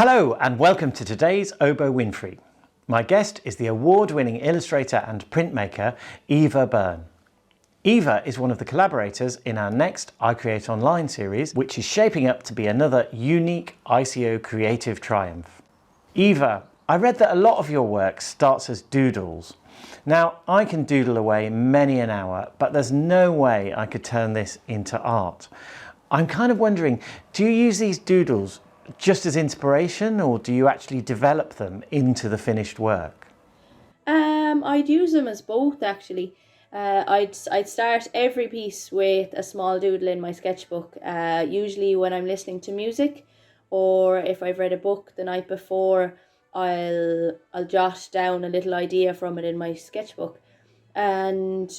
Hello and welcome to today's Oboe Windfree. My guest is the award-winning illustrator and printmaker Eva Byrne. Eva is one of the collaborators in our next I Create Online series, which is shaping up to be another unique ICO creative triumph. Eva, I read that a lot of your work starts as doodles. Now, I can doodle away many an hour, but there's no way I could turn this into art. I'm kind of wondering, do you use these doodles just as inspiration, or do you actually develop them into the finished work? I'd use them as both actually. I'd start every piece with a small doodle in my sketchbook, usually when I'm listening to music, or if I've read a book the night before, I'll jot down a little idea from it in my sketchbook. And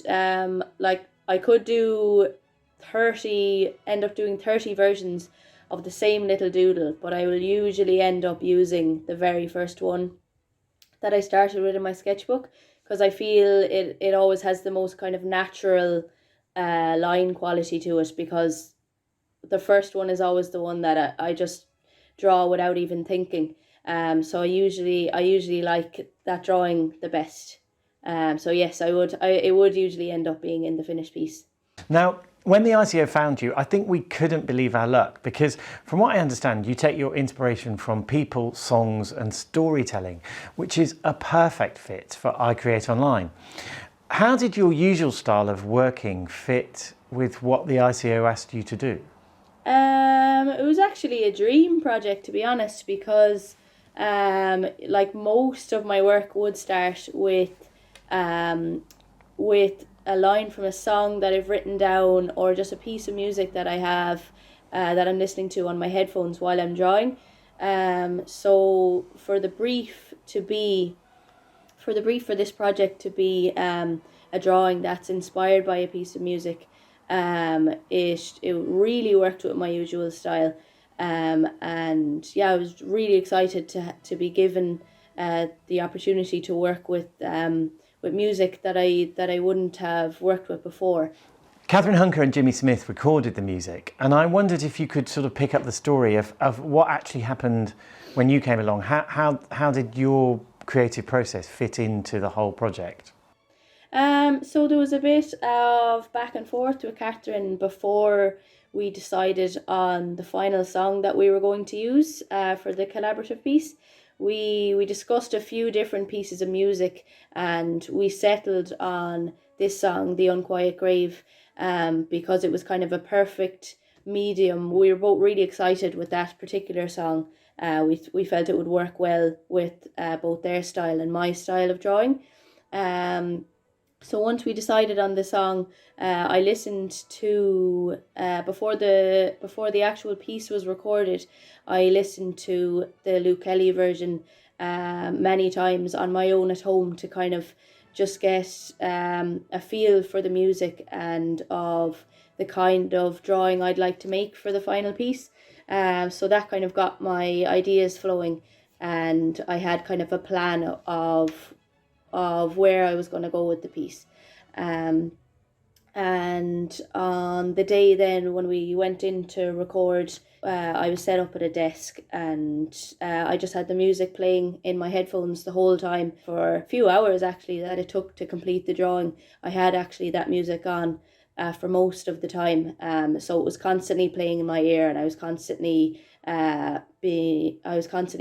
like I could end up doing 30 versions of the same little doodle, but I will usually end up using the very first one that I started with in my sketchbook, because I feel it always has the most kind of natural line quality to it, because the first one is always the one that I just draw without even thinking. So I usually like that drawing the best. So yes, it would usually end up being in the finished piece. Now, when the ICO found you, I think we couldn't believe our luck because, from what I understand, you take your inspiration from people, songs and storytelling, which is a perfect fit for I Create Online. How did your usual style of working fit with what the ICO asked you to do? It was actually a dream project, to be honest, because like most of my work would start with a line from a song that I've written down, or just a piece of music that I have that I'm listening to on my headphones while I'm drawing. So for this project to be a drawing that's inspired by a piece of music, it really worked with my usual style. And yeah, I was really excited to be given the opportunity to work with music that I wouldn't have worked with before. Catherine Hunker and Jimmy Smith recorded the music, and I wondered if you could sort of pick up the story of what actually happened when you came along. How did your creative process fit into the whole project? So there was a bit of back and forth with Catherine before we decided on the final song that we were going to use for the collaborative piece. We discussed a few different pieces of music, and we settled on this song, The Unquiet Grave, because it was kind of a perfect medium. We were both really excited with that particular song. We felt it would work well with both their style and my style of drawing. So once we decided on the song, I listened to before the actual piece was recorded. I listened to the Luke Kelly version many times on my own at home to kind of just get a feel for the music and of the kind of drawing I'd like to make for the final piece. So that kind of got my ideas flowing, and I had kind of a plan of where I was going to go with the piece. And on the day then when we went in to record, I was set up at a desk, and I just had the music playing in my headphones the whole time for a few hours actually that it took to complete the drawing. I had actually that music on for most of the time, so it was constantly playing in my ear, and I was constantly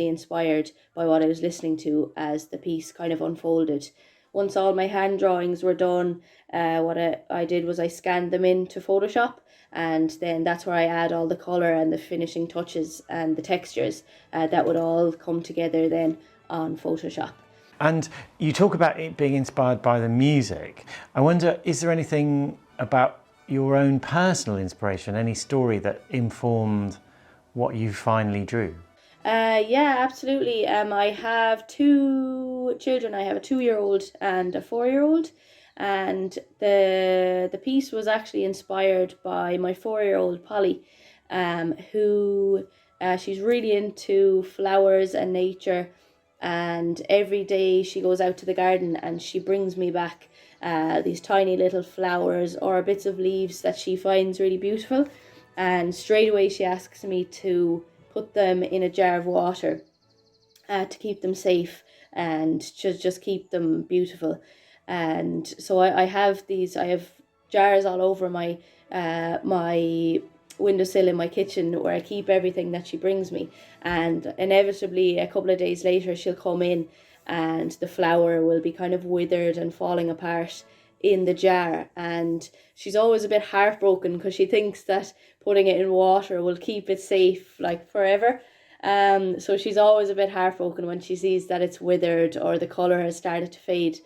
inspired by what I was listening to as the piece kind of unfolded. Once all my hand drawings were done, what I did was I scanned them into Photoshop, and then that's where I add all the colour and the finishing touches and the textures that would all come together then on Photoshop. And you talk about it being inspired by the music. I wonder, is there anything about your own personal inspiration, any story that informed what you finally drew? Yeah, absolutely. I have two children. I have a 2-year-old and a 4-year-old, and the piece was actually inspired by my 4-year-old Polly, who she's really into flowers and nature, and every day she goes out to the garden and she brings me back these tiny little flowers or bits of leaves that she finds really beautiful, and straight away she asks me to put them in a jar of water to keep them safe and to just keep them beautiful. And so I have jars all over my my windowsill in my kitchen where I keep everything that she brings me. And inevitably, a couple of days later, she'll come in and the flower will be kind of withered and falling apart in the jar. And she's always a bit heartbroken because she thinks that putting it in water will keep it safe like forever. So she's always a bit heartbroken when she sees that it's withered or the colour has started to fade.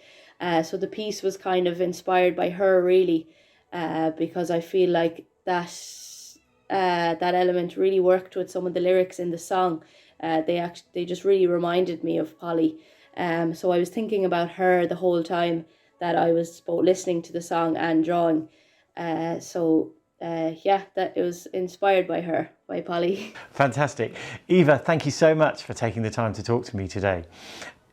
So the piece was kind of inspired by her, really, because I feel like that element really worked with some of the lyrics in the song. They just really reminded me of Polly. So I was thinking about her the whole time that I was both listening to the song and drawing. That it was inspired by her, by Polly. Fantastic. Eva, thank you so much for taking the time to talk to me today.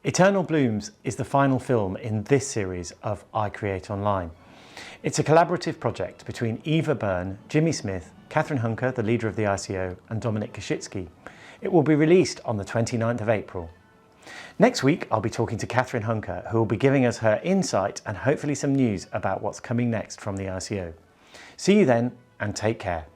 Eternal Blooms is the final film in this series of I Create Online. It's a collaborative project between Eva Byrne, Jimmy Smith, Catherine Hunker, the leader of the ICO, and Dominic Koshitsky. It will be released on the 29th of April. Next week, I'll be talking to Catherine Hunker, who will be giving us her insight and hopefully some news about what's coming next from the ICO. See you then, and take care.